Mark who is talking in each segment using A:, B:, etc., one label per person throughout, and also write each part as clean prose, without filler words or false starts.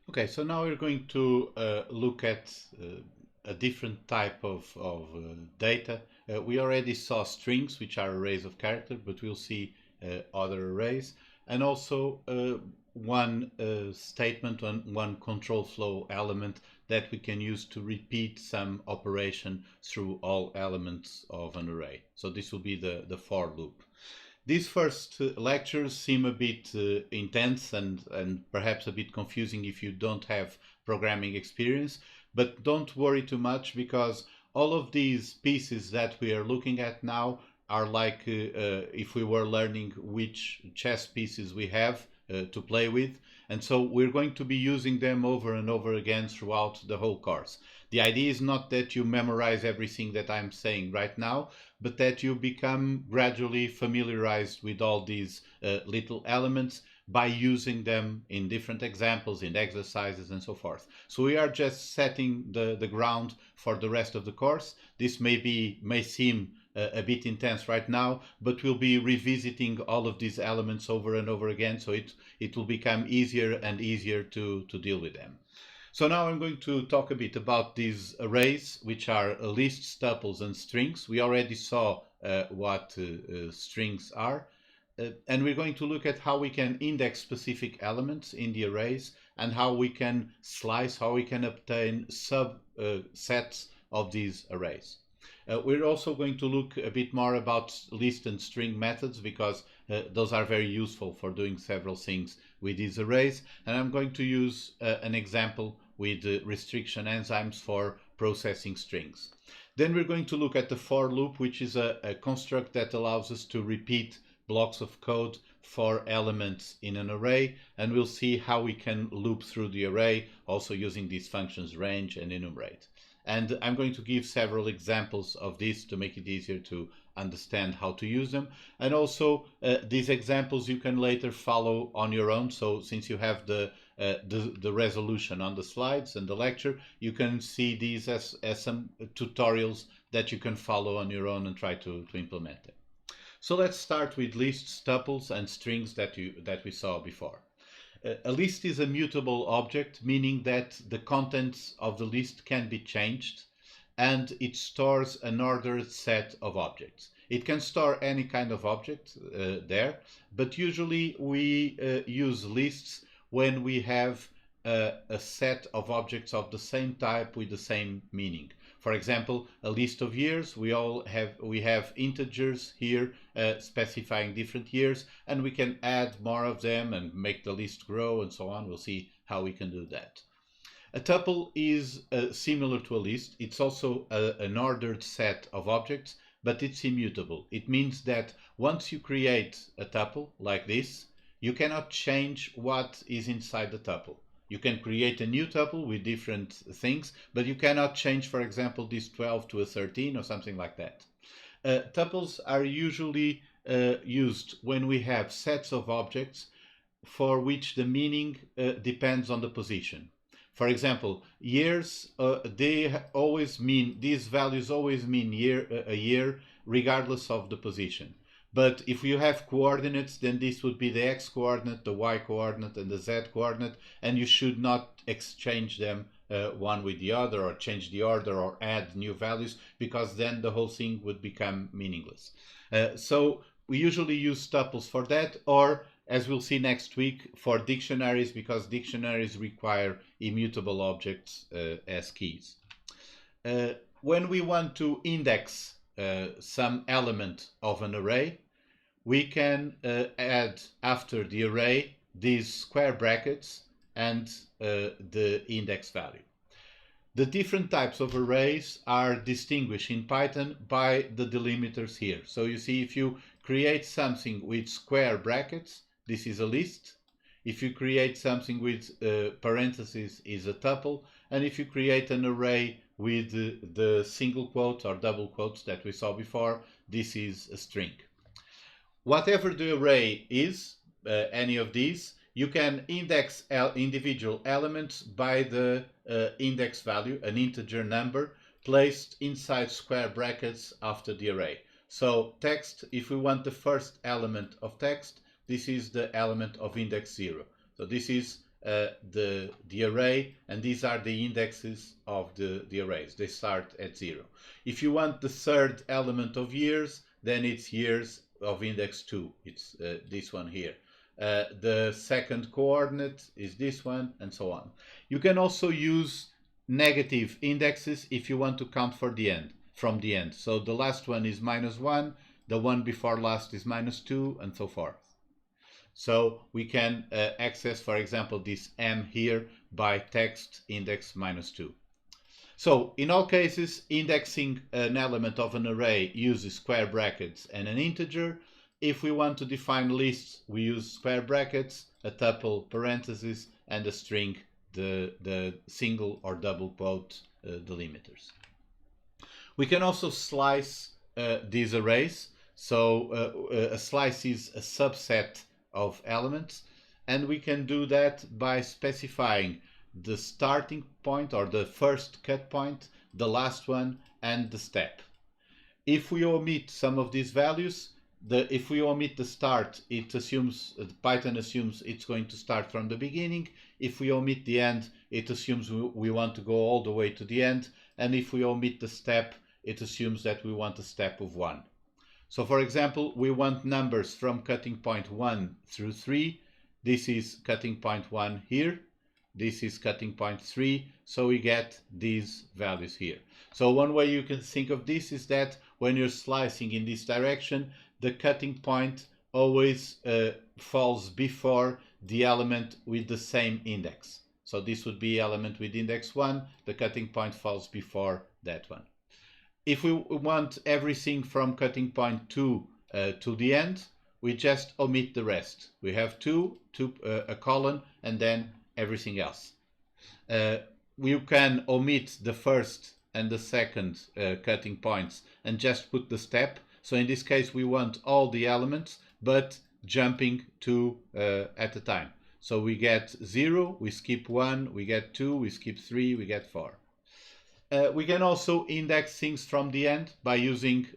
A: Okay, so now we're going to look at a different type of data. We already saw strings, which are arrays of characters, but we'll see other arrays, and also one statement, one control flow element that we can use to repeat some operation through all elements of an array. So this will be the for loop. These first lectures seem a bit intense and perhaps a bit confusing if you don't have programming experience, but don't worry too much because all of these pieces that we are looking at now are like if we were learning which chess pieces we have to play with. And so we're going to be using them over and over again throughout the whole course. The idea is not that you memorize everything that I'm saying right now, but that you become gradually familiarized with all these little elements by using them in different examples, in exercises, and so forth. So we are just setting the ground for the rest of the course. This may seem a bit intense right now, but we'll be revisiting all of these elements over and over again, so it will become easier and easier to deal with them. So now I'm going to talk a bit about these arrays, which are lists, tuples, and strings. We already saw what strings are. And we're going to look at how we can index specific elements in the arrays and how we can slice, how we can obtain subsets of these arrays. We're also going to look a bit more about list and string methods because those are very useful for doing several things with these arrays. And I'm going to use an example with restriction enzymes for processing strings. Then we're going to look at the for loop, which is a construct that allows us to repeat blocks of code for elements in an array, and we'll see how we can loop through the array, also using these functions range and enumerate. And I'm going to give several examples of this to make it easier to understand how to use them. And also these examples you can later follow on your own. So since you have the resolution on the slides and the lecture, you can see these as some tutorials that you can follow on your own and try to implement them. So let's start with lists, tuples, and strings that we saw before. A list is a mutable object, meaning that the contents of the list can be changed and it stores an ordered set of objects. It can store any kind of object there, but usually we use lists when we have a set of objects of the same type with the same meaning. For example, a list of years, we have integers here specifying different years, and we can add more of them and make the list grow and so on. We'll see how we can do that. A tuple is similar to a list. It's also an ordered set of objects, but it's immutable. It means that once you create a tuple like this, you cannot change what is inside the tuple. You can create a new tuple with different things, but you cannot change, for example, this 12 to a 13 or something like that. Tuples are usually used when we have sets of objects for which the meaning depends on the position. For example, years, these values always mean a year regardless of the position. But if you have coordinates, then this would be the x coordinate, the y coordinate, and the z coordinate, and you should not exchange them one with the other or change the order or add new values, because then the whole thing would become meaningless. So we usually use tuples for that, or as we'll see next week, for dictionaries, because dictionaries require immutable objects as keys. When we want to index some element of an array, we can add after the array these square brackets and the index value. The different types of arrays are distinguished in Python by the delimiters here. So you see, if you create something with square brackets, this is a list. If you create something with parentheses, is a tuple. And if you create an array with the single quotes or double quotes that we saw before, this is a string. Whatever the array is, any of these, you can index individual elements by the index value, an integer number, placed inside square brackets after the array. So text, if we want the first element of text, this is the element of index 0. So this is the array, and these are the indexes of the arrays. They start at 0. If you want the third element of years, then it's years of index 2. It's this one here. The second coordinate is this one, and so on. You can also use negative indexes if you want to count from the end. So the last one is -1, the one before last is -2, and so forth. So we can access, for example, this m here by text index -2. So in all cases, indexing an element of an array uses square brackets and an integer. If we want to define lists, we use square brackets, a tuple, parentheses, and a string, the single or double quote delimiters. We can also slice these arrays. So a slice is a subset of elements, and we can do that by specifying the starting point or the first cut point, the last one, and the step. If we omit some of these values, if we omit the start, it assumes, Python assumes it's going to start from the beginning. If we omit the end, it assumes we want to go all the way to the end. And if we omit the step, it assumes that we want a step of 1. So for example, we want numbers from cutting point 1 through 3. This is cutting point 1 here. This is cutting point 3. So we get these values here. So one way you can think of this is that when you're slicing in this direction, the cutting point always falls before the element with the same index. So this would be element with index 1. The cutting point falls before that one. If we want everything from cutting point 2 to the end, we just omit the rest. We have a colon, and then everything else. We can omit the first and the second cutting points and just put the step. So in this case, we want all the elements, but jumping 2 at a time. So we get 0, we skip 1, we get 2, we skip 3, we get 4. We can also index things from the end by using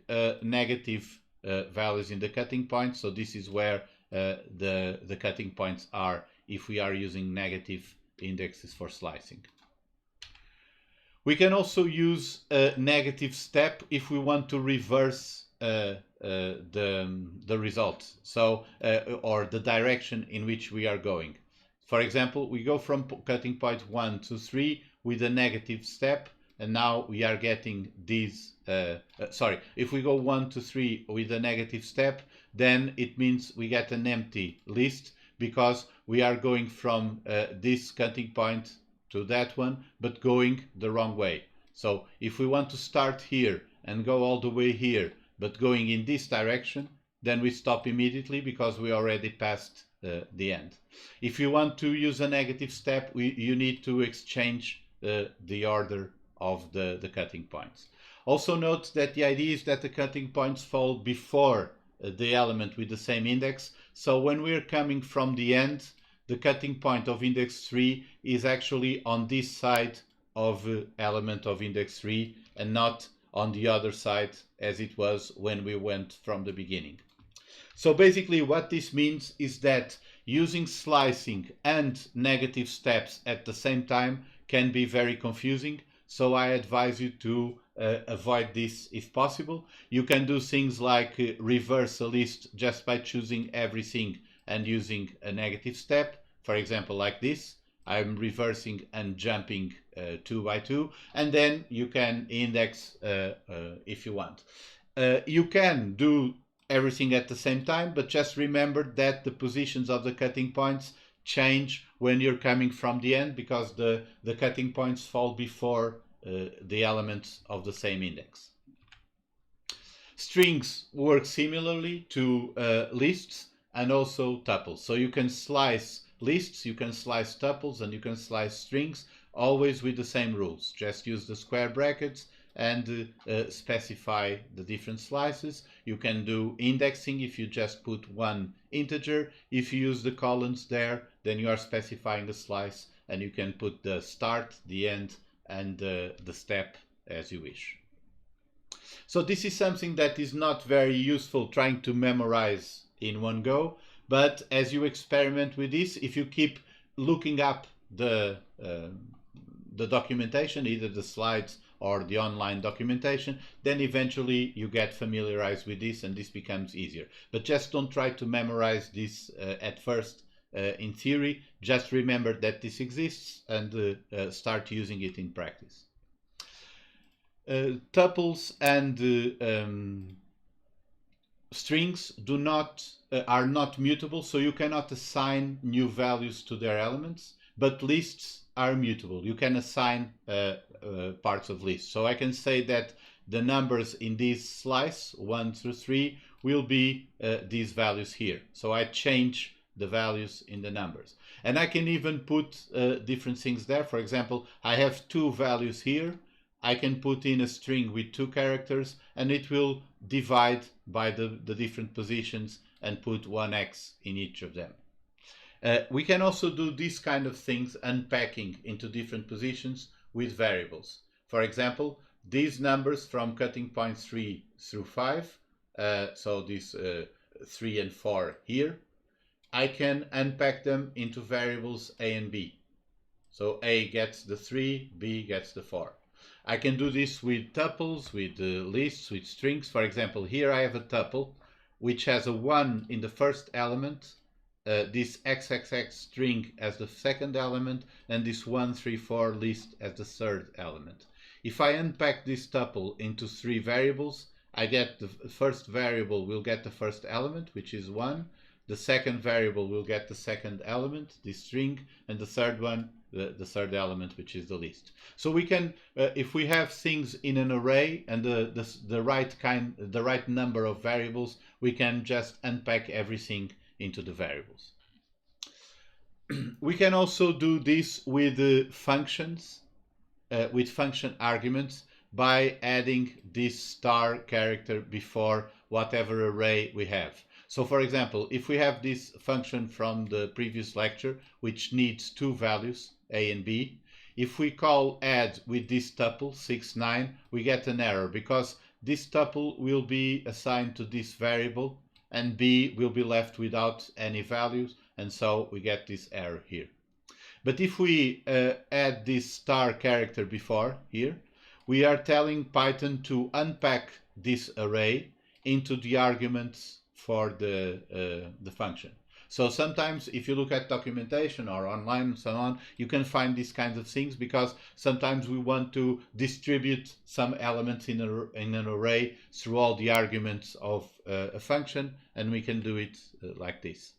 A: negative values in the cutting point. So this is where the cutting points are if we are using negative indexes for slicing. We can also use a negative step if we want to reverse the result, so or the direction in which we are going. For example, we go from cutting point 1 to 3 with a negative step, and now we are getting these, if we go 1 to 3 with a negative step, then it means we get an empty list because we are going from this cutting point to that one, but going the wrong way. So if we want to start here and go all the way here, but going in this direction, then we stop immediately because we already passed the end. If you want to use a negative step, you need to exchange the order of the cutting points. Also note that the idea is that the cutting points fall before the element with the same index. So when we're coming from the end, the cutting point of index 3 is actually on this side of element of index 3 and not on the other side as it was when we went from the beginning. So basically what this means is that using slicing and negative steps at the same time can be very confusing. So I advise you to avoid this if possible. You can do things like reverse a list just by choosing everything and using a negative step. For example, like this, I'm reversing and jumping 2 by 2, and then you can index if you want. You can do everything at the same time, but just remember that the positions of the cutting points change when you're coming from the end because the cutting points fall before the elements of the same index. Strings work similarly to lists and also tuples. So you can slice lists, you can slice tuples, and you can slice strings, always with the same rules. Just use the square brackets and specify the different slices. You can do indexing if you just put one integer. If you use the columns there, then you are specifying the slice, and you can put the start, the end, and the step as you wish. So this is something that is not very useful trying to memorize in one go, but as you experiment with this, if you keep looking up the documentation, either the slides or the online documentation, then eventually you get familiarized with this and this becomes easier. But just don't try to memorize this at first in theory. Just remember that this exists and start using it in practice. Tuples and strings are not mutable, so you cannot assign new values to their elements, but lists are mutable. You can assign parts of lists. So I can say that the numbers in this slice, 1 through 3, will be these values here. So I change the values in the numbers. And I can even put different things there. For example, I have 2 values here. I can put in a string with 2 characters and it will divide by the different positions and put 1x in each of them. We can also do these kind of things, unpacking into different positions with variables. For example, these numbers from cutting point 3 through 5, so these 3 and 4 here, I can unpack them into variables a and b. So a gets the 3, b gets the 4. I can do this with tuples, with lists, with strings. For example, here I have a tuple which has a 1 in the first element, this XXX string as the second element, and this 1, 3, 4 list as the third element. If I unpack this tuple into 3 variables, I get the first variable will get the first element, which is 1. The second variable will get the second element, this string, and the third one, the third element, which is the list. So we can, if we have things in an array and the right number of variables, we can just unpack everything into the variables. We can also do this with functions, with function arguments, by adding this star character before whatever array we have. So for example, if we have this function from the previous lecture, which needs 2 values, a and b, if we call add with this tuple, 6, 9, we get an error because this tuple will be assigned to this variable and b will be left without any values, and so we get this error here. But if we add this star character before here, we are telling Python to unpack this array into the arguments for the function. So sometimes if you look at documentation or online and so on, you can find these kinds of things because sometimes we want to distribute some elements in an array through all the arguments of a function, and we can do it like this.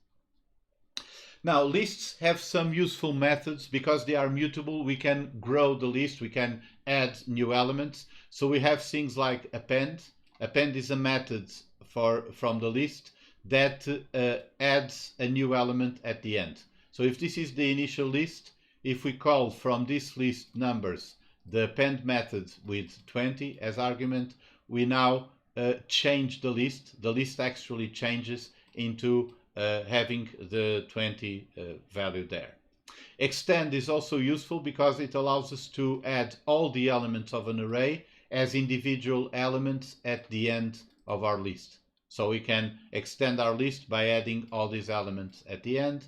A: Now, lists have some useful methods. Because they are mutable, we can grow the list, we can add new elements. So we have things like append. Append is a method from the list that adds a new element at the end. So if this is the initial list, if we call from this list numbers the append method with 20 as argument, we now change the list. The list actually changes into having the 20 value there. Extend is also useful because it allows us to add all the elements of an array as individual elements at the end of our list. So we can extend our list by adding all these elements at the end.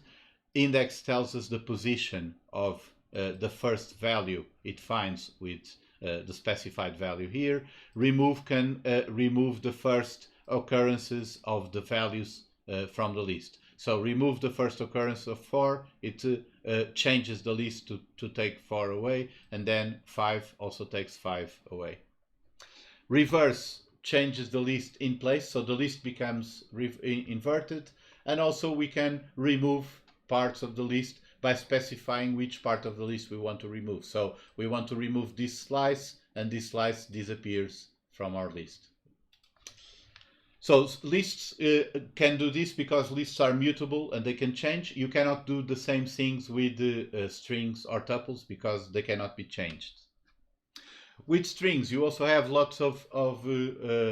A: Index tells us the position of the first value it finds with the specified value here. Remove can remove the first occurrences of the values from the list. So remove the first occurrence of 4, it changes the list to take 4 away, and then 5 also takes 5 away. Reverse changes the list in place, so the list becomes inverted, and also we can remove parts of the list by specifying which part of the list we want to remove. So we want to remove this slice, and this slice disappears from our list. So lists can do this because lists are mutable and they can change. You cannot do the same things with strings or tuples because they cannot be changed. With strings, you also have lots of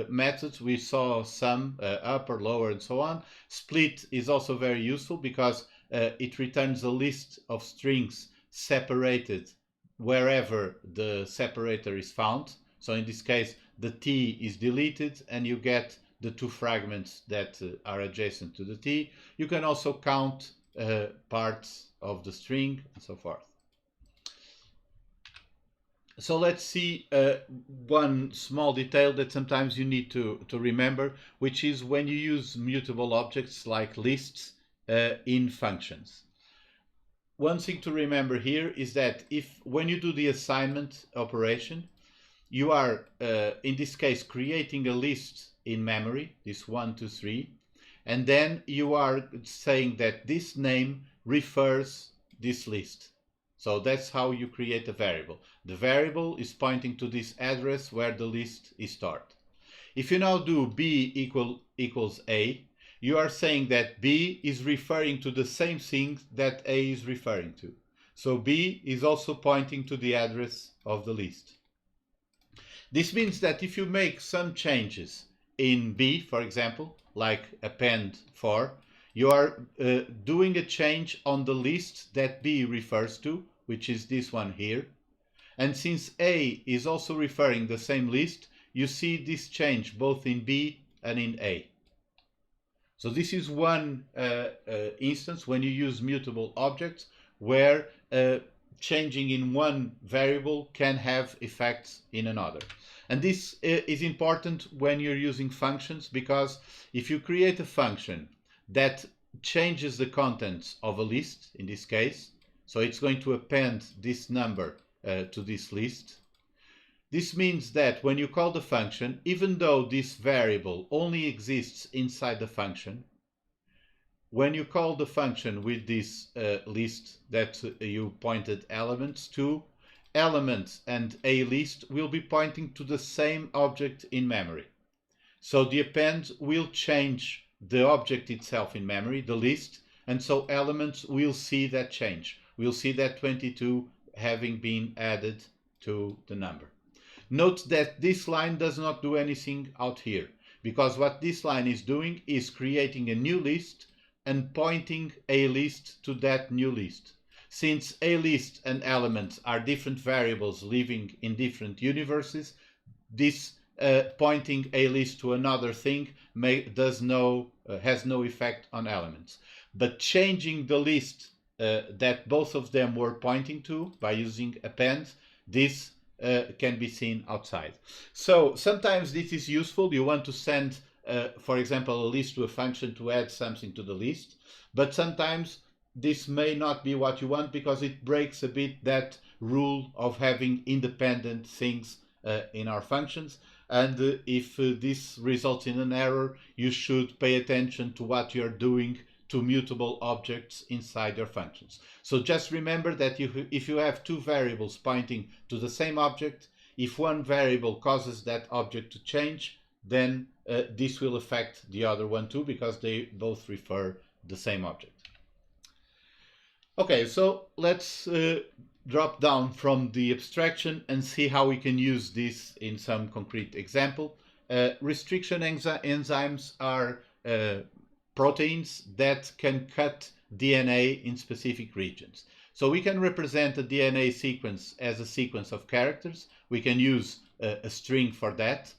A: methods. We saw some upper, lower, and so on. Split is also very useful because it returns a list of strings separated wherever the separator is found. So in this case, the T is deleted and you get the 2 fragments that are adjacent to the T. You can also count parts of the string and so forth. So let's see one small detail that sometimes you need to remember, which is when you use mutable objects like lists in functions. One thing to remember here is that when you do the assignment operation, you are, in this case, creating a list in memory, this 1, 2, 3, and then you are saying that this name refers this list. So that's how you create a variable. The variable is pointing to this address where the list is stored. If you now do b equals a, you are saying that b is referring to the same thing that a is referring to. So b is also pointing to the address of the list. This means that if you make some changes in b, for example, like append 4, you are doing a change on the list that b refers to, which is this one here. And since a is also referring the same list, you see this change both in b and in a. So this is one instance when you use mutable objects where changing in one variable can have effects in another. And this is important when you're using functions, because if you create a function that changes the contents of a list, in this case, so it's going to append this number to this list. This means that when you call the function, even though this variable only exists inside the function, when you call the function with this list that you pointed elements to, elements and a list will be pointing to the same object in memory. So the append will change the object itself in memory, the list, and so elements will see that change. We'll see that 22 having been added to the number. Note that this line does not do anything out here, because what this line is doing is creating a new list and pointing a list to that new list. Since a list and elements are different variables living in different universes, this pointing a list to another thing has no effect on elements. But changing the list that both of them were pointing to by using append, this can be seen outside. So sometimes this is useful. You want to send, for example, a list to a function to add something to the list, but sometimes this may not be what you want because it breaks a bit that rule of having independent things in our functions. And if this results in an error, you should pay attention to what you're doing to mutable objects inside your functions. So just remember that if you have two variables pointing to the same object, if one variable causes that object to change, then this will affect the other one too, because they both refer the same object. Okay, so let's drop down from the abstraction and see how we can use this in some concrete example. Restriction enzymes are proteins that can cut DNA in specific regions. So we can represent a DNA sequence as a sequence of characters. We can use a string for that.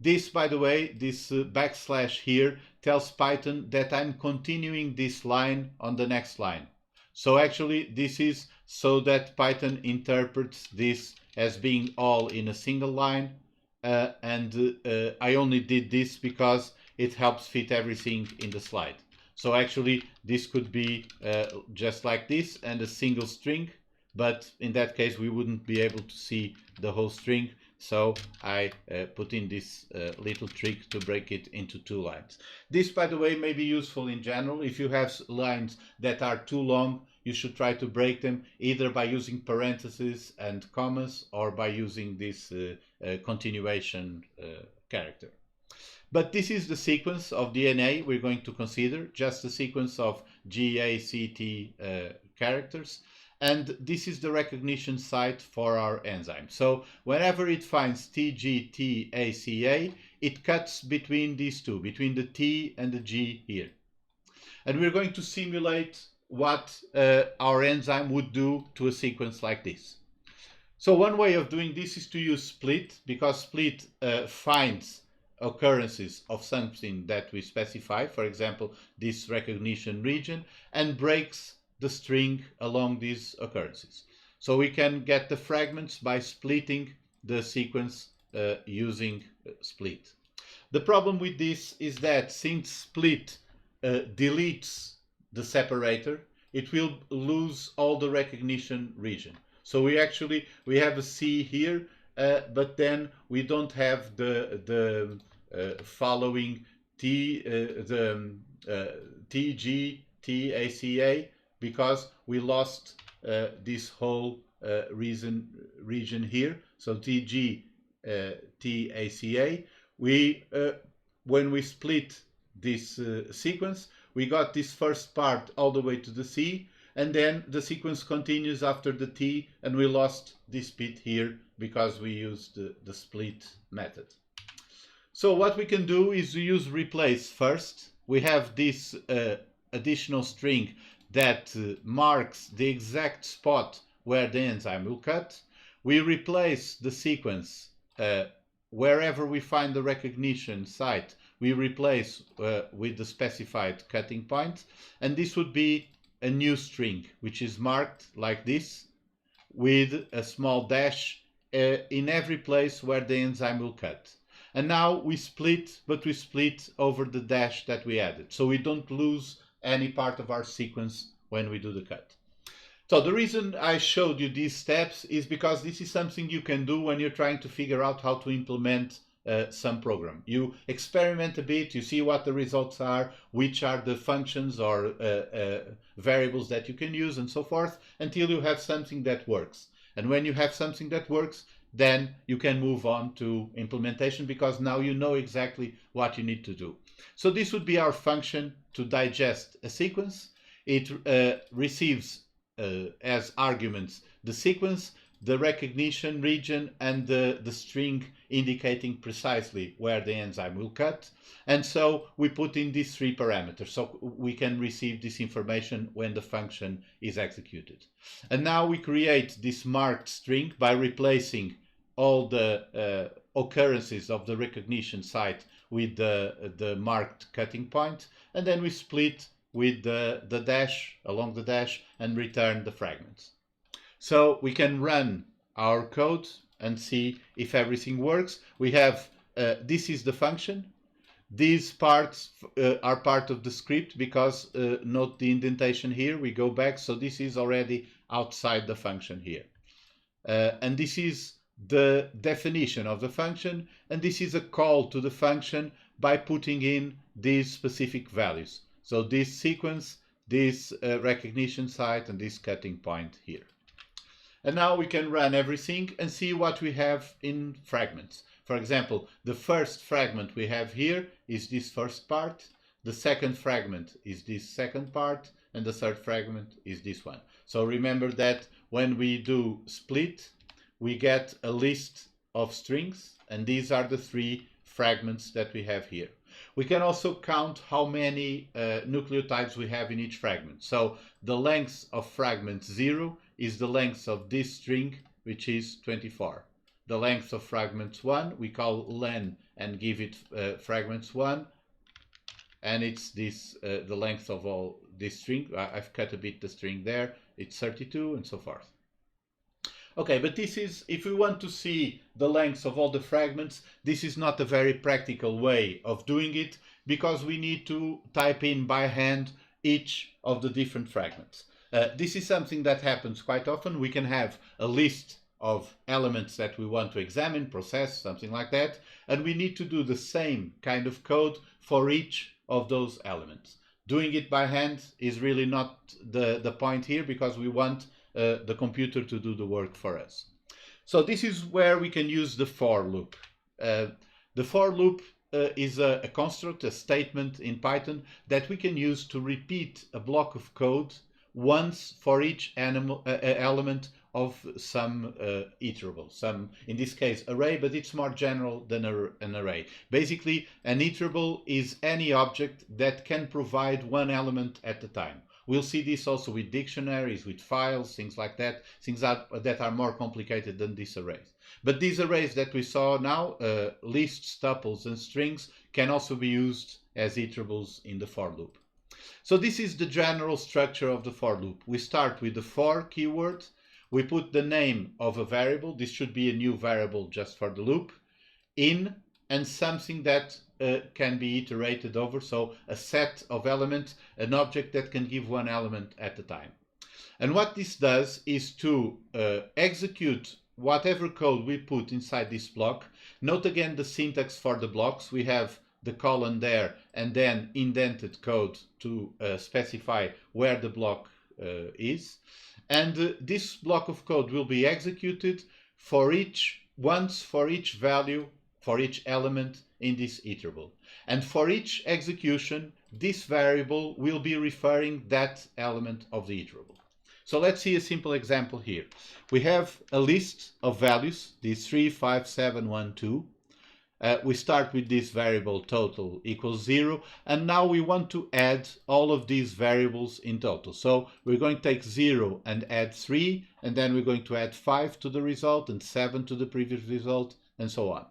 A: This, by the way, this backslash here tells Python that I'm continuing this line on the next line. So actually this is so that Python interprets this as being all in a single line, and I only did this because it helps fit everything in the slide. So actually this could be just like this and a single string, but in that case we wouldn't be able to see the whole string. So I put in this little trick to break it into two lines. This, by the way, may be useful in general. If you have lines that are too long, you should try to break them either by using parentheses and commas or by using this continuation character. But this is the sequence of DNA we're going to consider, just the sequence of GACT characters. And this is the recognition site for our enzyme. So whenever it finds TGTACA, it cuts between these two, between the T and the G here. And we're going to simulate what our enzyme would do to a sequence like this. So one way of doing this is to use split, because split finds occurrences of something that we specify, for example, this recognition region, and breaks the string along these occurrences. So we can get the fragments by splitting the sequence using split. The problem with this is that since split deletes the separator, it will lose all the recognition region. So we have a C here, but then we don't have the following TG, TACA, because we lost this whole region here. So TG, TACA. When we split this sequence, we got this first part all the way to the C, and then the sequence continues after the T, and we lost this bit here because we used the split method. So what we can do is we use replace first. We have this additional string that marks the exact spot where the enzyme will cut. We replace the sequence wherever we find the recognition site, we replace with the specified cutting point, and this would be a new string, which is marked like this, with a small dash in every place where the enzyme will cut. And now we split, but we split over the dash that we added, so we don't lose any part of our sequence when we do the cut. So the reason I showed you these steps is because this is something you can do when you're trying to figure out how to implement some program. You experiment a bit, you see what the results are, which are the functions or variables that you can use, and so forth, until you have something that works. And when you have something that works, then you can move on to implementation, because now you know exactly what you need to do. So this would be our function to digest a sequence. It receives as arguments the sequence, the recognition region, and the string indicating precisely where the enzyme will cut. And so we put in these three parameters so we can receive this information when the function is executed. And now we create this marked string by replacing all the occurrences of the recognition site with the marked cutting point, and then we split with the dash, along the dash, and return the fragments. So we can run our code and see if everything works. We have, this is the function. These parts are part of the script because note the indentation here, we go back, so this is already outside the function here. And this is the definition of the function, and this is a call to the function by putting in these specific values. So this sequence, this recognition site, and this cutting point here. And now we can run everything and see what we have in fragments. For example, the first fragment we have here is this first part, the second fragment is this second part, and the third fragment is this one. So remember that when we do split, we get a list of strings, and these are the three fragments that we have here. We can also count how many nucleotides we have in each fragment. So the length of fragment 0 is the length of this string, which is 24. The length of fragment 1 we call len and give it fragments 1, and it's this the length of all this string. I've cut a bit the string there, it's 32, and so forth. Okay, but this is, if we want to see the length of all the fragments, this is not a very practical way of doing it, because we need to type in by hand each of the different fragments. This is something that happens quite often. We can have a list of elements that we want to examine, process, something like that, and we need to do the same kind of code for each of those elements. Doing it by hand is really not the point here, because we want the computer to do the work for us. So this is where we can use the for loop. The for loop is a construct, a statement in Python that we can use to repeat a block of code once for each element of some iterable, some, in this case, array, but it's more general than an array. Basically, an iterable is any object that can provide one element at a time. We'll see this also with dictionaries, with files, things like that, things that are more complicated than these arrays. But these arrays that we saw now, lists, tuples, and strings, can also be used as iterables in the for loop. So this is the general structure of the for loop. We start with the for keyword. We put the name of a variable. This should be a new variable just for the loop. In, and something that can be iterated over. So a set of elements, an object that can give one element at a time. And what this does is to execute whatever code we put inside this block. Note again the syntax for the blocks. We have the colon there and then indented code to specify where the block is. And this block of code will be executed once for each value, for each element in this iterable. And for each execution, this variable will be referring that element of the iterable. So let's see a simple example here. We have a list of values, these 3, 5, 7, 1, 2. We start with this variable total equals 0, and now we want to add all of these variables in total. So we're going to take 0 and add 3, and then we're going to add 5 to the result and 7 to the previous result, and so on.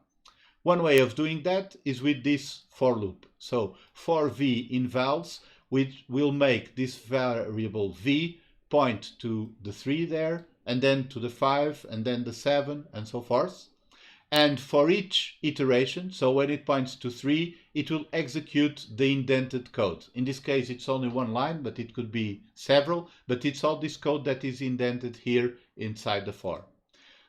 A: One way of doing that is with this for loop. So for v in vals, which will make this variable v point to the 3 there, and then to the 5, and then the 7, and so forth. And for each iteration, so when it points to 3, it will execute the indented code. In this case, it's only one line, but it could be several, but it's all this code that is indented here inside the for.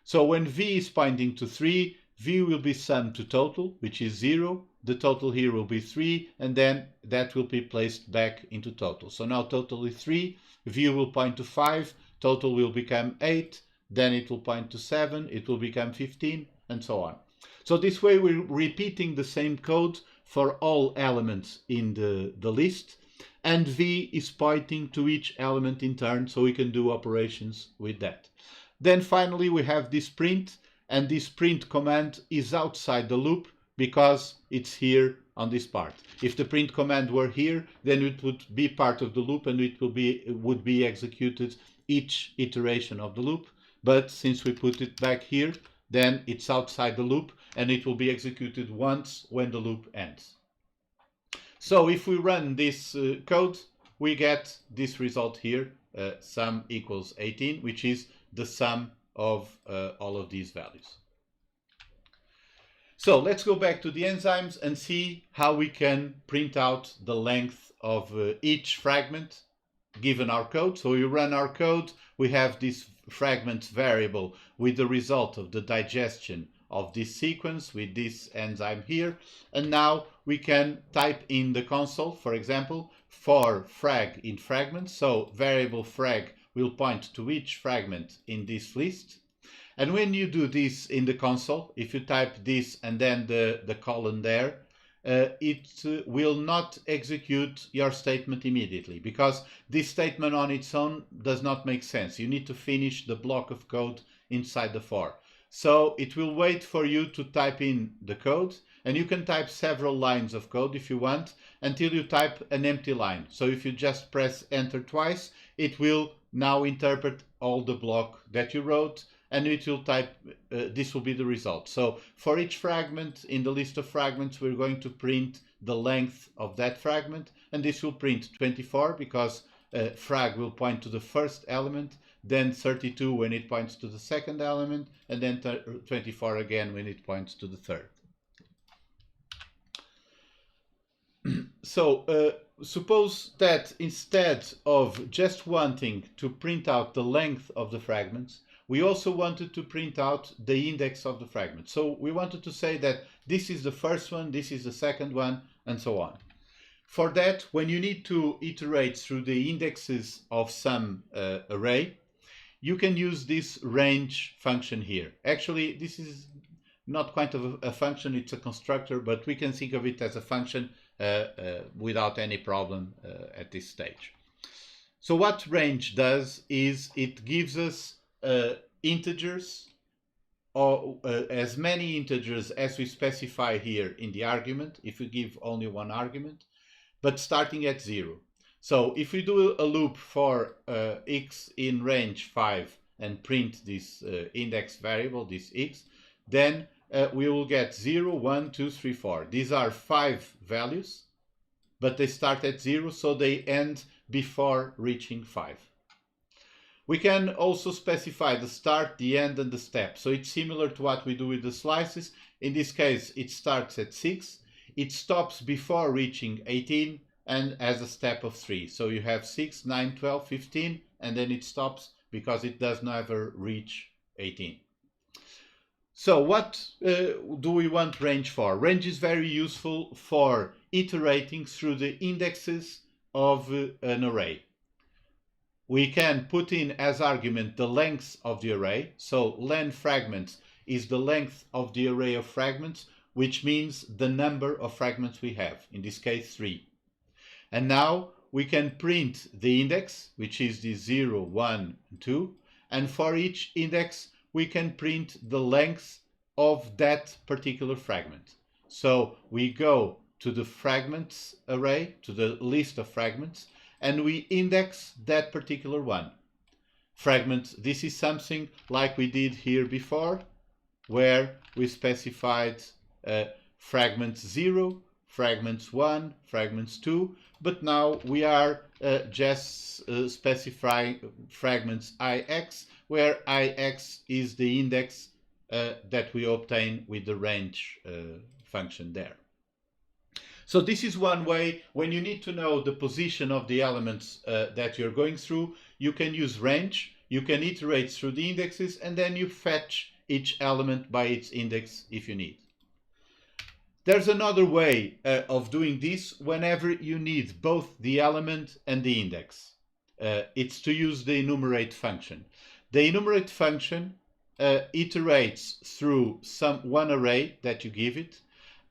A: So when v is pointing to 3, v will be summed to total, which is 0. The total here will be 3, and then that will be placed back into total. So now total is 3, v will point to 5, total will become 8, then it will point to 7, it will become 15, and so on. So this way we're repeating the same code for all elements in the list, and v is pointing to each element in turn, so we can do operations with that. Then finally we have this print, and this print command is outside the loop because it's here on this part. If the print command were here, then it would be part of the loop and it would be executed each iteration of the loop. But since we put it back here, then it's outside the loop and it will be executed once when the loop ends. So if we run this code, we get this result here, sum equals 18, which is the sum of all of these values. So let's go back to the enzymes and see how we can print out the length of each fragment given our code. So we run our code, we have this fragment variable with the result of the digestion of this sequence with this enzyme here, and now we can type in the console, for example, for frag in fragments. So variable frag will point to each fragment in this list. And when you do this in the console, if you type this and then the colon there, it will not execute your statement immediately, because this statement on its own does not make sense. You need to finish the block of code inside the for. So it will wait for you to type in the code, and you can type several lines of code if you want until you type an empty line. So if you just press enter twice, it will now interpret all the block that you wrote, and it will type, this will be the result. So for each fragment in the list of fragments, we're going to print the length of that fragment, and this will print 24 because frag will point to the first element, then 32 when it points to the second element, and then 24 again when it points to the third. So suppose that instead of just wanting to print out the length of the fragments, we also wanted to print out the index of the fragment. So we wanted to say that this is the first one, this is the second one, and so on. For that, when you need to iterate through the indexes of some array, you can use this range function here. Actually, this is not quite a function, it's a constructor, but we can think of it as a function without any problem at this stage. So what range does is it gives us integers, or as many integers as we specify here in the argument, if we give only one argument, but starting at 0. So if we do a loop for x in range 5 and print this index variable, this x, then we will get 0, 1, 2, 3, 4. These are 5 values, but they start at 0, so they end before reaching 5. We can also specify the start, the end, and the step. So it's similar to what we do with the slices. In this case, it starts at 6. It stops before reaching 18 and has a step of 3. So you have 6, 9, 12, 15, and then it stops because it does never reach 18. So what do we want range for? Range is very useful for iterating through the indexes of an array. We can put in as argument the length of the array. So len fragments is the length of the array of fragments, which means the number of fragments we have, in this case 3. And now we can print the index, which is the 0, 1, and 2. And for each index, we can print the length of that particular fragment. So we go to the fragments array, to the list of fragments, and we index that particular one. Fragment, this is something like we did here before, where we specified fragments 0, fragments 1, fragments 2, but now we are just specifying fragments ix, where ix is the index that we obtain with the range function there. So this is one way. When you need to know the position of the elements that you're going through, you can use range, you can iterate through the indexes, and then you fetch each element by its index if you need. There's another way of doing this whenever you need both the element and the index. It's to use the enumerate function. The enumerate function iterates through one array that you give it,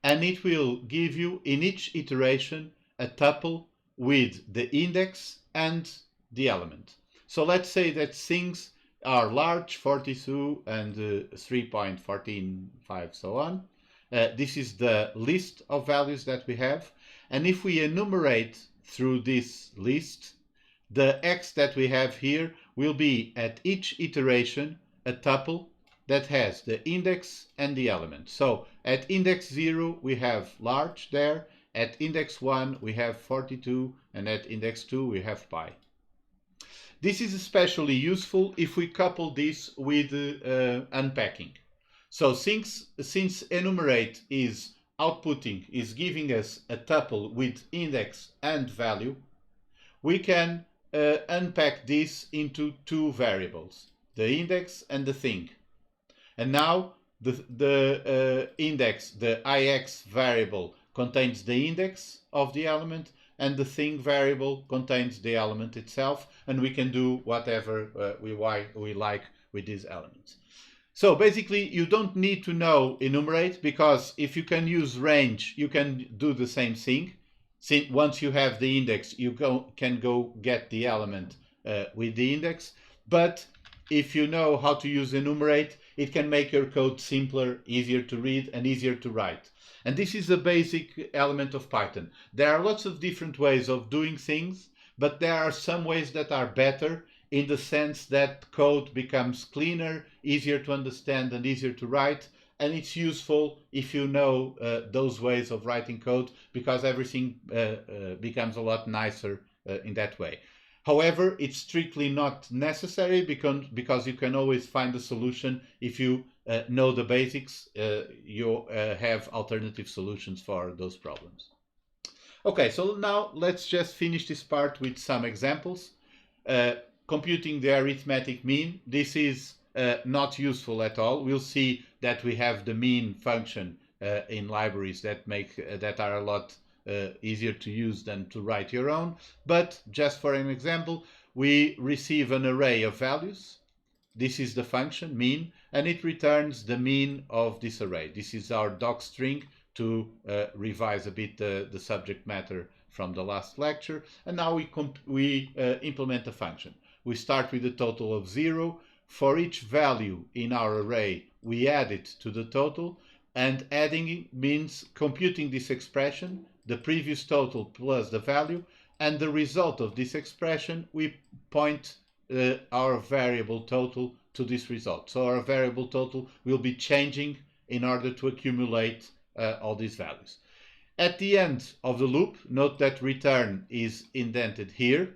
A: and it will give you in each iteration a tuple with the index and the element. So let's say that things are large, 42 and 3.145, so on. This is the list of values that we have. And if we enumerate through this list, the x that we have here will be at each iteration a tuple that has the index and the element. So at index 0 we have large there, at index 1 we have 42, and at index 2 we have pi. This is especially useful if we couple this with unpacking. So since enumerate is giving us a tuple with index and value, we can unpack this into two variables, the index and the thing. And now the index, the ix variable, contains the index of the element, and the thing variable contains the element itself, and we can do whatever we like with these elements. So basically, you don't need to know enumerate, because if you can use range, you can do the same thing. Once you have the index, you can go get the element with the index. But if you know how to use enumerate, it can make your code simpler, easier to read, and easier to write. And this is a basic element of Python. There are lots of different ways of doing things, but there are some ways that are better, in the sense that code becomes cleaner, easier to understand, and easier to write. And it's useful if you know those ways of writing code, because everything becomes a lot nicer in that way. However, it's strictly not necessary, because you can always find a solution. If you know the basics, you have alternative solutions for those problems. Okay, so now let's just finish this part with some examples. Computing the arithmetic mean. This is not useful at all. We'll see that we have the mean function in libraries that are a lot easier to use than to write your own. But just for an example, we receive an array of values. This is the function mean, and it returns the mean of this array. This is our docstring, to revise a bit the subject matter from the last lecture. And now we implement a function. We start with a total of 0. For each value in our array, we add it to the total, and adding means computing this expression, the previous total plus the value, and the result of this expression, we point our variable total to this result. So our variable total will be changing in order to accumulate all these values. At the end of the loop, note that return is indented here.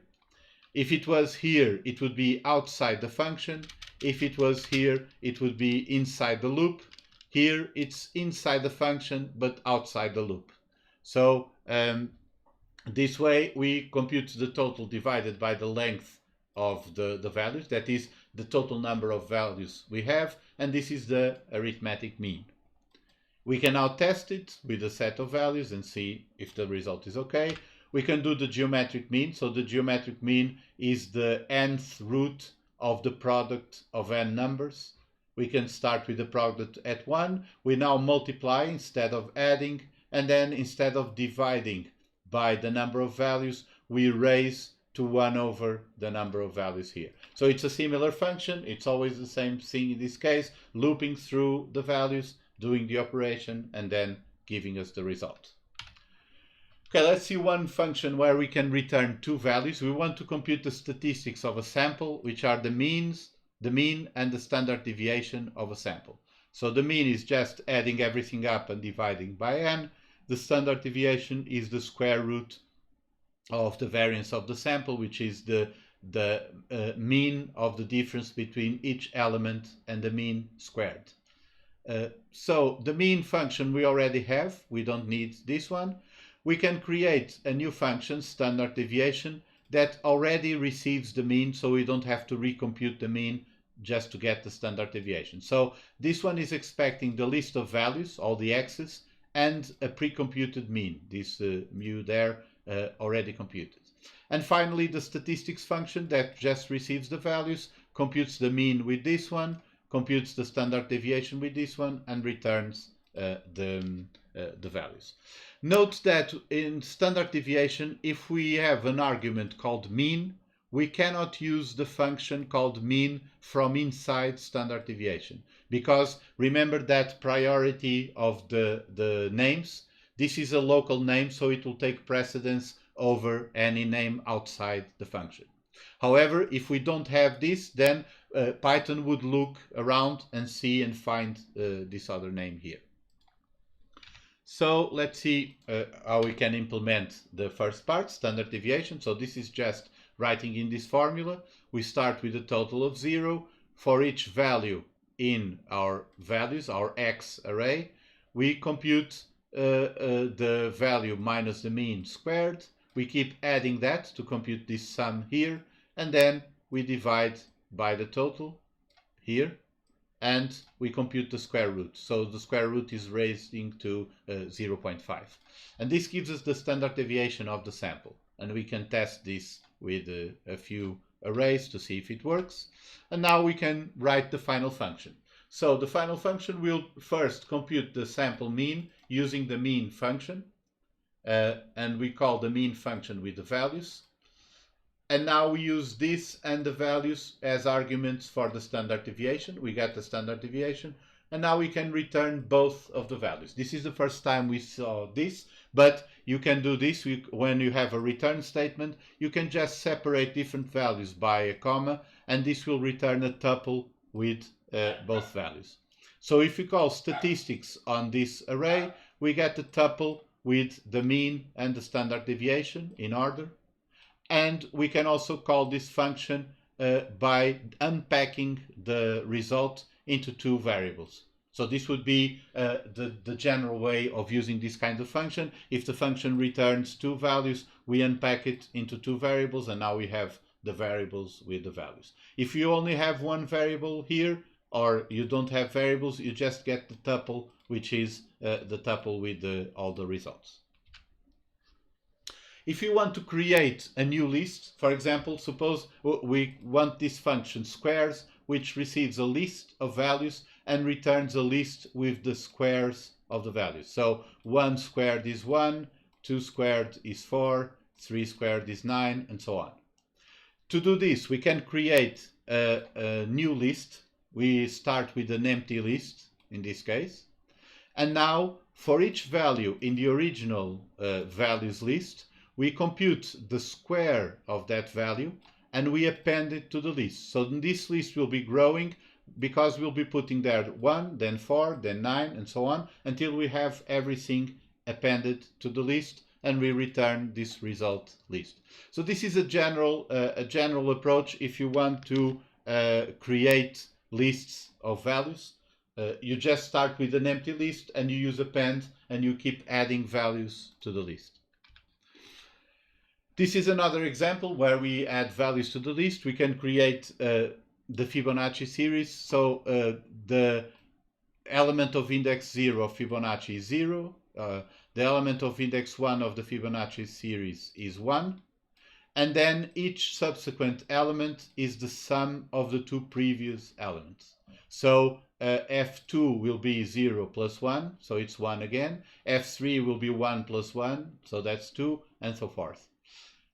A: If it was here, it would be outside the function. If it was here, it would be inside the loop. Here, it's inside the function, but outside the loop. So this way, we compute the total divided by the length of the values. That is the total number of values we have, and this is the arithmetic mean. We can now test it with a set of values and see if the result is okay. We can do the geometric mean. So the geometric mean is the nth root of the product of n numbers. We can start with the product at 1. We now multiply instead of adding, and then instead of dividing by the number of values, we raise to 1 over the number of values here. So it's a similar function. It's always the same thing in this case, looping through the values, doing the operation, and then giving us the result. Okay, let's see one function where we can return two values. We want to compute the statistics of a sample, which are the mean and the standard deviation of a sample. So the mean is just adding everything up and dividing by n. The standard deviation is the square root of the variance of the sample, which is the mean of the difference between each element and the mean squared. So the mean function we already have. We don't need this one. We can create a new function, standard deviation, that already receives the mean, so we don't have to recompute the mean just to get the standard deviation. So this one is expecting the list of values, all the x's, and a pre-computed mean, this mu there already computed. And finally, the statistics function that just receives the values, computes the mean with this one, computes the standard deviation with this one, and returns the values. Note that in standard deviation, if we have an argument called mean, we cannot use the function called mean from inside standard deviation, because remember that priority of the names. This is a local name, so it will take precedence over any name outside the function. However, if we don't have this, then Python would look around and see and find this other name here. So let's see how we can implement the first part, standard deviation. So this is just writing in this formula. We start with a total of 0. For each value in our values, our x array, we compute the value minus the mean squared. We keep adding that to compute this sum here, and then we divide by the total here, and we compute the square root. So the square root is raising to 0.5. And this gives us the standard deviation of the sample. And we can test this with a few arrays to see if it works. And now we can write the final function. So the final function will first compute the sample mean using the mean function. And we call the mean function with the values. And now we use this and the values as arguments for the standard deviation. We get the standard deviation, and now we can return both of the values. This is the first time we saw this, but you can do this when you have a return statement. You can just separate different values by a comma, and this will return a tuple with both values. So if we call statistics on this array, we get a tuple with the mean and the standard deviation in order. And we can also call this function by unpacking the result into two variables. So this would be the general way of using this kind of function. If the function returns two values, we unpack it into two variables, and now we have the variables with the values. If you only have one variable here, or you don't have variables, you just get the tuple, which is the tuple with all the results. If you want to create a new list, for example, suppose we want this function squares, which receives a list of values and returns a list with the squares of the values. So 1 squared is 1, 2 squared is 4, 3 squared is 9, and so on. To do this, we can create a new list. We start with an empty list in this case. And now, for each value in the original values list, we compute the square of that value and we append it to the list. So this list will be growing because we'll be putting there 1, then 4, then 9, and so on, until we have everything appended to the list and we return this result list. So this is a general approach if you want to create lists of values. You just start with an empty list and you use append and you keep adding values to the list. This is another example where we add values to the list. We can create the Fibonacci series. So the element of index 0 of Fibonacci is 0. The element of index 1 of the Fibonacci series is 1. And then each subsequent element is the sum of the two previous elements. So F2 will be 0 plus 1, so it's 1 again. F3 will be 1 plus 1, so that's 2, and so forth.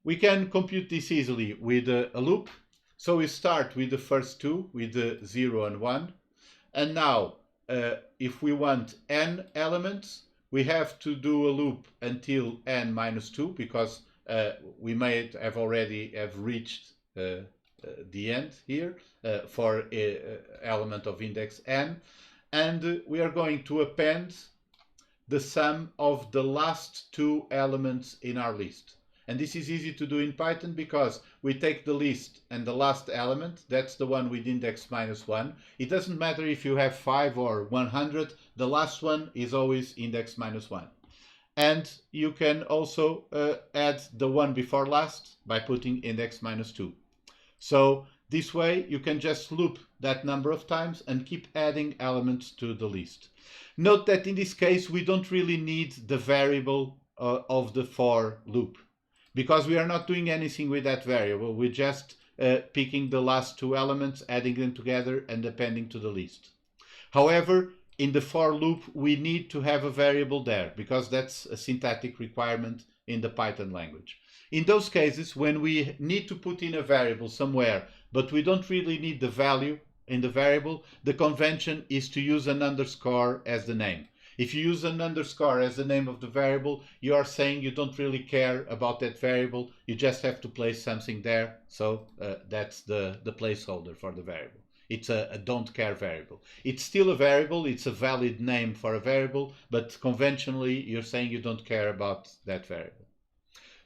A: We can compute this easily with a loop. So we start with the first two, with the 0 and 1. And now, if we want n elements, we have to do a loop until n minus 2, because we may have already reached the end here for element of index n, and we are going to append the sum of the last two elements in our list. And this is easy to do in Python because we take the list and the last element, that's the one with index minus 1. It doesn't matter if you have 5 or 100, the last one is always index minus 1. And you can also add the one before last by putting index minus 2. So this way you can just loop that number of times and keep adding elements to the list. Note that in this case we don't really need the variable of the for loop, because we are not doing anything with that variable. We're just picking the last two elements, adding them together and appending to the list. However, in the for loop, we need to have a variable there because that's a syntactic requirement in the Python language. In those cases, when we need to put in a variable somewhere, but we don't really need the value in the variable, the convention is to use an underscore as the name. If you use an underscore as the name of the variable, you are saying you don't really care about that variable, you just have to place something there, so that's the placeholder for the variable. It's a don't care variable. It's still a variable, it's a valid name for a variable, but conventionally you're saying you don't care about that variable.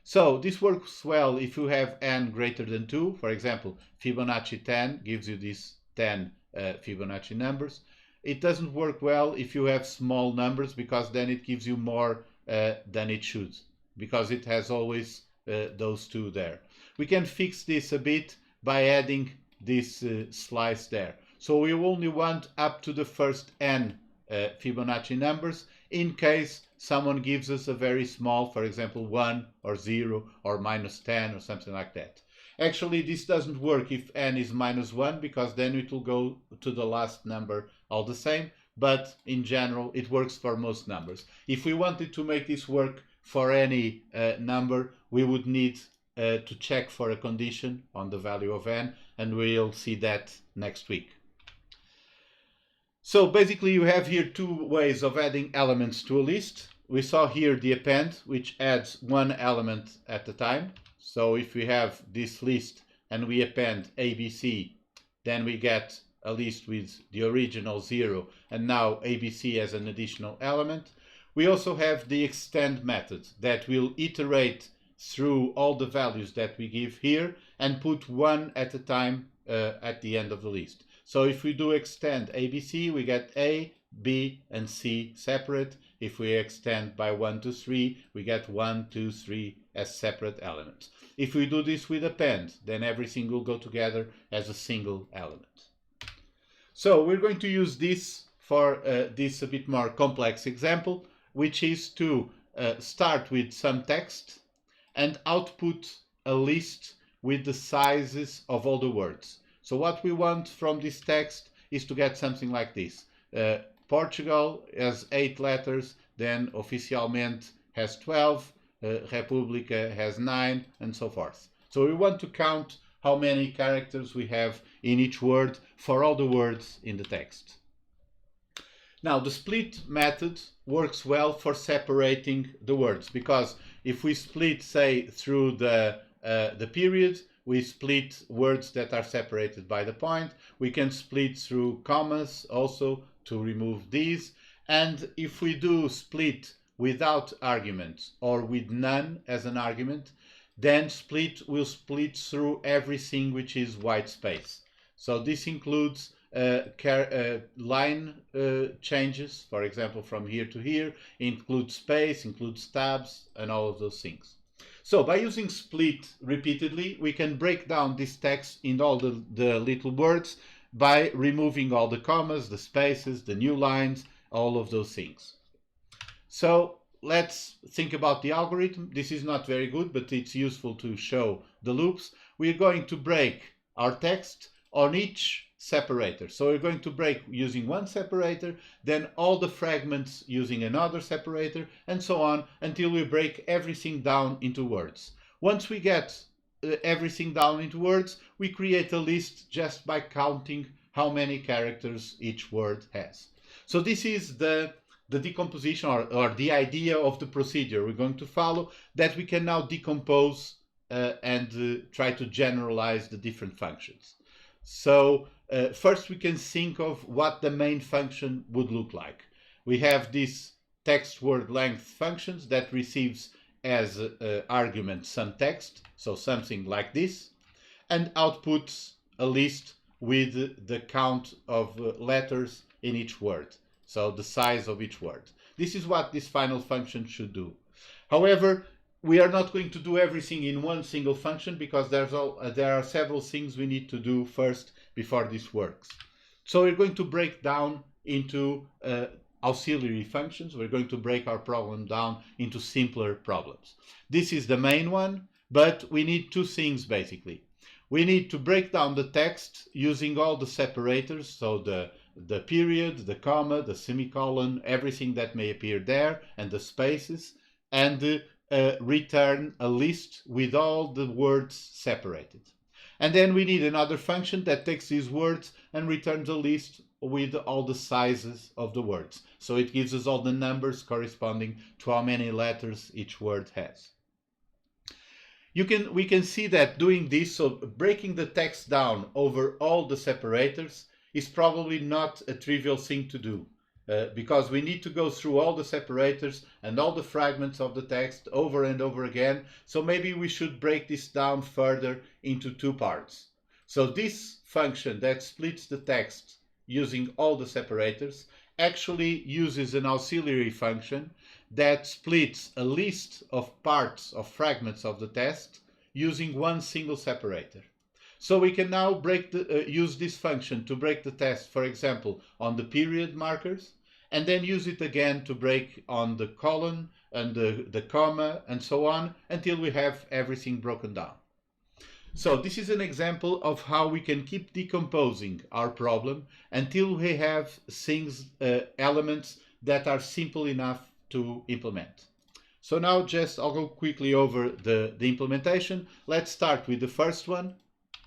A: So this works well if you have n greater than 2. For example, Fibonacci 10 gives you these 10 Fibonacci numbers. It doesn't work well if you have small numbers, because then it gives you more than it should, because it has always those two there. We can fix this a bit by adding this slice there. So we only want up to the first n Fibonacci numbers in case someone gives us a very small, for example, 1 or 0 or minus 10 or something like that. Actually, this doesn't work if n is minus 1, because then it will go to the last number all the same, but in general it works for most numbers. If we wanted to make this work for any number, we would need to check for a condition on the value of n, and we'll see that next week. So basically you have here two ways of adding elements to a list. We saw here the append, which adds one element at a time. So if we have this list and we append ABC, then we get a list with the original 0 and now ABC as an additional element. We also have the extend method that will iterate through all the values that we give here and put one at a time at the end of the list. So if we do extend ABC, we get A, B, and C separate. If we extend by 1 to 3, we get 1, 2, 3 as separate elements. If we do this with append, then everything will go together as a single element. So we're going to use this for this a bit more complex example, which is to start with some text and output a list with the sizes of all the words. So what we want from this text is to get something like this. Portugal has 8 letters, then oficialmente has 12, República has 9, and so forth. So we want to count how many characters we have in each word for all the words in the text. Now the split method works well for separating the words, because If we split, say, through the period, we split words that are separated by the point. We can split through commas also to remove these. And if we do split without arguments or with none as an argument, then split will split through everything which is white space. So this includes line changes, for example, from here to here, includes space, includes tabs, and all of those things. So by using split repeatedly, we can break down this text in all the little words by removing all the commas, the spaces, the new lines, all of those things. So let's think about the algorithm. This is not very good, but it's useful to show the loops. We're going to break our text on each separator. So we're going to break using one separator, then all the fragments using another separator, and so on until we break everything down into words. Once we get everything down into words, we create a list just by counting how many characters each word has. So this is the decomposition or the idea of the procedure we're going to follow, that we can now decompose and try to generalize the different functions. So first we can think of what the main function would look like. We have this text word length functions that receives as argument some text, so something like this, and outputs a list with the count of letters in each word. So the size of each word. This is what this final function should do. However, we are not going to do everything in one single function because there are several things we need to do first before this works. So we're going to break down into auxiliary functions. We're going to break our problem down into simpler problems. This is the main one, but we need two things basically. We need to break down the text using all the separators, so the period, the comma, the semicolon, everything that may appear there, and the spaces, and return a list with all the words separated. And then we need another function that takes these words and returns a list with all the sizes of the words. So it gives us all the numbers corresponding to how many letters each word has. We can see that doing this, so breaking the text down over all the separators, is probably not a trivial thing to do because we need to go through all the separators and all the fragments of the text over and over again. So maybe we should break this down further into two parts. So this function that splits the text using all the separators actually uses an auxiliary function that splits a list of parts of fragments of the text using one single separator. So we can now use this function to break the text, for example, on the period markers, and then use it again to break on the colon and the comma and so on until we have everything broken down. So this is an example of how we can keep decomposing our problem until we have elements that are simple enough to implement. So now I'll go quickly over the implementation. Let's start with the first one,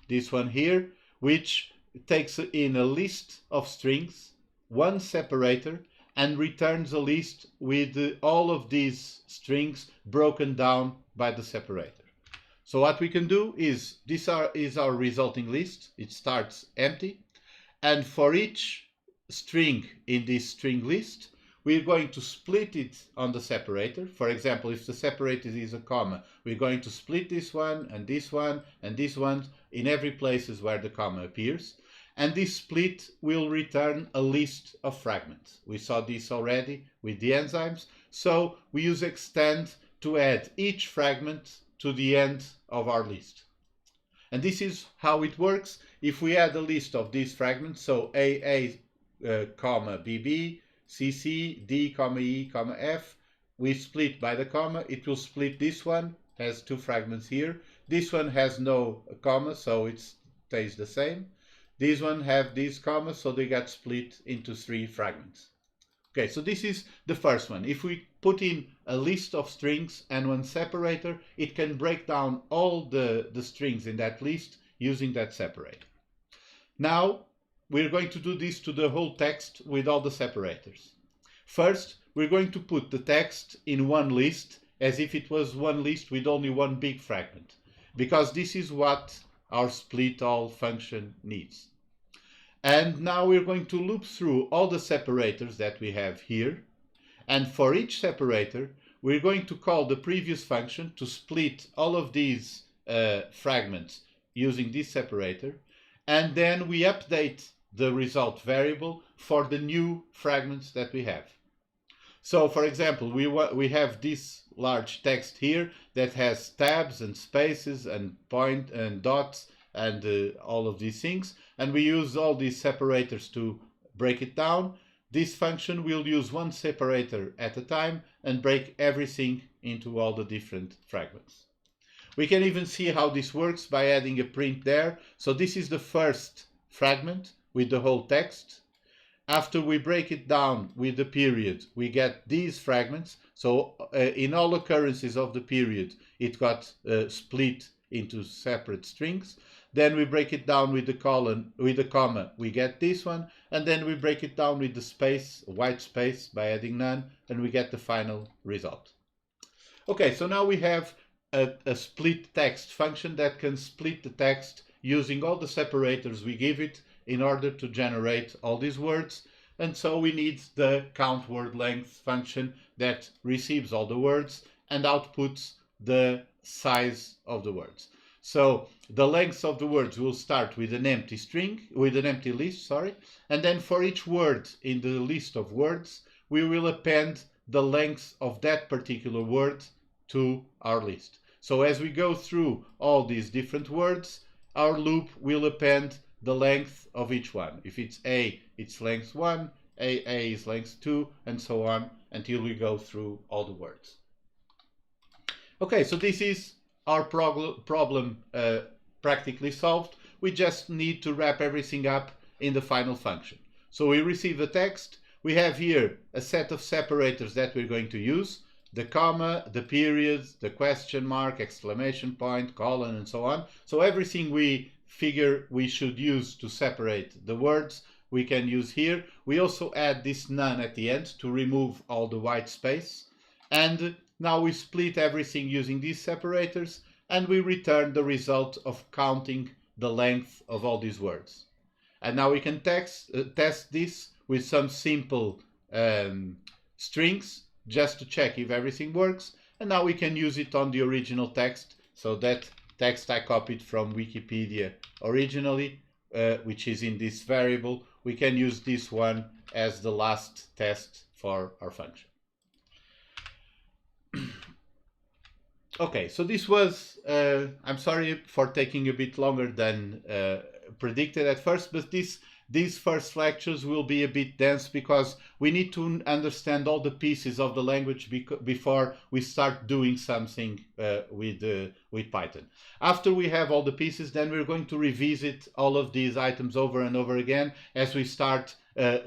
A: this one here, which takes in a list of strings, one separator, and returns a list with all of these strings broken down by the separator. So what we can do is, this is our resulting list. It starts empty, and for each string in this string list, we're going to split it on the separator. For example, if the separator is a comma, we're going to split this one and this one and this one in every places where the comma appears. And this split will return a list of fragments. We saw this already with the enzymes. So we use extend to add each fragment to the end of our list. And this is how it works. If we add a list of these fragments, so AA, comma, BB, CC, D, comma, E, comma, F, we split by the comma, it will split this one, has two fragments here. This one has no comma, so it stays the same. These one have these commas, so they got split into three fragments. Okay, so this is the first one. If we put in a list of strings and one separator, it can break down all the strings in that list using that separator. Now, we're going to do this to the whole text with all the separators. First, we're going to put the text in one list as if it was one list with only one big fragment, because this is what our split all function needs. And now we're going to loop through all the separators that we have here, and for each separator we're going to call the previous function to split all of these fragments using this separator, and then we update the result variable for the new fragments that we have. So for example, we have this large text here that has tabs and spaces and point and dots and all of these things, and we use all these separators to break it down. This function will use one separator at a time and break everything into all the different fragments. We can even see how this works by adding a print there. So this is the first fragment with the whole text. After we break it down with the period, we get these fragments. So in all occurrences of the period, it got split into separate strings. Then we break it down with the colon, with the comma, we get this one, and then we break it down with the space, white space, by adding none, and we get the final result. Okay, so now we have a split text function that can split the text using all the separators we give it in order to generate all these words. And so we need the count word length function that receives all the words and outputs the size of the words. So the length of the words will start with an empty string, with an empty list, sorry, and then for each word in the list of words, we will append the length of that particular word to our list. So as we go through all these different words, our loop will append the length of each one. If it's A, it's length 1, A is length 2, and so on until we go through all the words. Okay, so this is our problem practically solved. We just need to wrap everything up in the final function. So we receive the text. We have here a set of separators that we're going to use: the comma, the period, the question mark, exclamation point, colon, and so on. So everything we figure we should use to separate the words, we can use here. We also add this none at the end to remove all the white space. And now we split everything using these separators, and we return the result of counting the length of all these words. And now we can test this with some simple strings just to check if everything works. And now we can use it on the original text. So that text I copied from Wikipedia originally, which is in this variable. We can use this one as the last test for our function. Okay, so this was, I'm sorry for taking a bit longer than predicted at first, but these first lectures will be a bit dense because we need to understand all the pieces of the language before we start doing something with Python. After we have all the pieces, then we're going to revisit all of these items over and over again as we start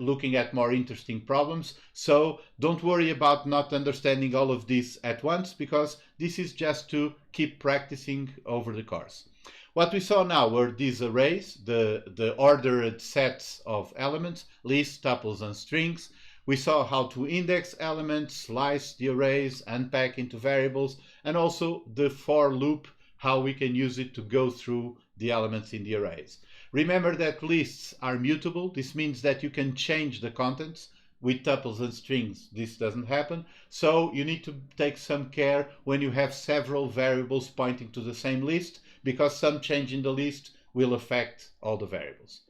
A: looking at more interesting problems. So don't worry about not understanding all of this at once, because this is just to keep practicing over the course. What we saw now were these arrays, the ordered sets of elements, lists, tuples, and strings. We saw how to index elements, slice the arrays, unpack into variables, and also the for loop, how we can use it to go through the elements in the arrays. Remember that lists are mutable. This means that you can change the contents. With tuples and strings, this doesn't happen. So you need to take some care when you have several variables pointing to the same list, because some change in the list will affect all the variables.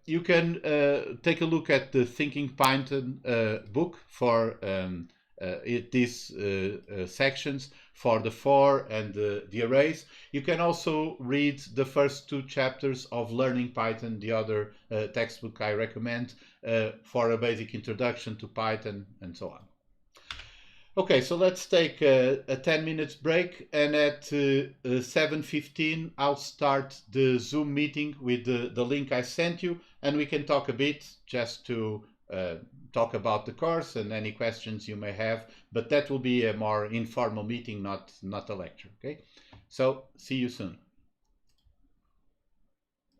A: You can take a look at the Thinking Python book for these sections for the for and the arrays. You can also read the first 2 chapters of Learning Python, the other textbook I recommend for a basic introduction to Python and so on. Okay, so let's take a 10 minutes break, and at 7:15 I'll start the Zoom meeting with the link I sent you, and we can talk a bit just to talk about the course and any questions you may have, but that will be a more informal meeting, not a lecture. Okay, so see you soon.